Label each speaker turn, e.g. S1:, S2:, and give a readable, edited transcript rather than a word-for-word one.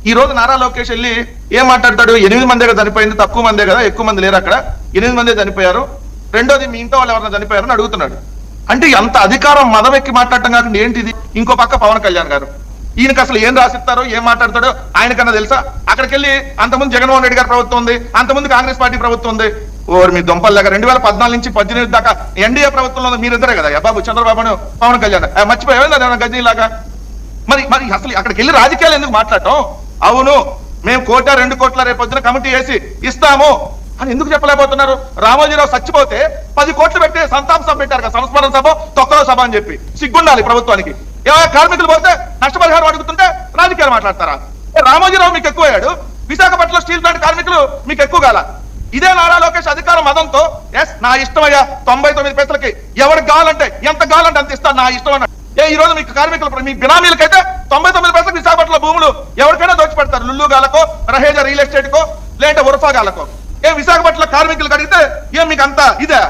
S1: ఈ రోజు నారా లోకేష్ వెళ్ళి ఏం మాట్లాడతాడు? 8 మందే కదా చనిపోయింది, తక్కువ మందే కదా, ఎక్కువ మంది లేరు అక్కడ, 8 మందే చనిపోయారు, రెండోది మీ ఇంట్లో వాళ్ళు ఎవరైనా చనిపోయారని అడుగుతున్నాడు. అంటే అంత అధికారం మదం ఎక్కి మాట్లాడటం కాకుండా ఏంటిది? ఇంకో పక్క పవన్ కళ్యాణ్ గారు, ఈయనకి అసలు ఏం రాసిస్తారో ఏం మాట్లాడతాడో ఆయనకన్నా తెలుసా? అక్కడికి వెళ్ళి అంతకుముందు జగన్మోహన్ రెడ్డి గారి ప్రభుత్వం ఉంది, అంతకుముందు కాంగ్రెస్ పార్టీ ప్రభుత్వం ఉంది, ఓరు మీ దొంపల్ దగ్గర 2014 నుంచి 18 దాకా ఎన్డీఏ ప్రభుత్వంలో మీరిద్దరే కదా బాబు, చంద్రబాబు పవన్ కళ్యాణ్. మర్చిపోయావు గజనీలాగా. మరి మరి అసలు అక్కడికి వెళ్ళి రాజకీయాలు ఎందుకు మాట్లాడటం? అవును మేము 1 కోటి 2 కోట్ల రేపొద్దున కమిటీ వేసి ఇస్తాము అని ఎందుకు చెప్పలేకపోతున్నారు? రామోజీరావు చచ్చిపోతే 10 కోట్లు పెట్టి సంతాప సభ పెట్టారు కదా, సంస్మరణ సభ, తొక్కల సభ అని చెప్పి. సిగ్గుండాలి ప్రభుత్వానికి. కార్మికులు పోతే నష్టపరిహారం అడుగుతుంటే రాజకీయాలు మాట్లాడతారా? రామోజీరావు మీకు ఎక్కువయ్యాడు, విశాఖపట్నంలో స్టీల్ ప్లాంట్ కార్మికులు మీకు ఎక్కువ కాల. ఇదే నారా లోకేష్ అధికారం మదంతో ఎస్ నా ఇష్టమయ్యా 99 పైసలకి ఎవరికి కావాలంటే ఎంత కావాలంటే అంత ఇస్తాను, నా ఇష్టం అన్నాడు. ఈ రోజు మీకు కార్మికులు మీ బినామీలకైతే 99 పైసలకు విశాఖపట్నంలో భూములు ఎవరికైనా దోచి పెడతారు, లుల్లు గాలకో, రహేజా రియల్ ఎస్టేట్ కో, లేదంటే ఉరఫా గాలకో. విశాఖపట్నంలో కార్మికులకు అడిగితే ఏం మీకు అంత ఇదే?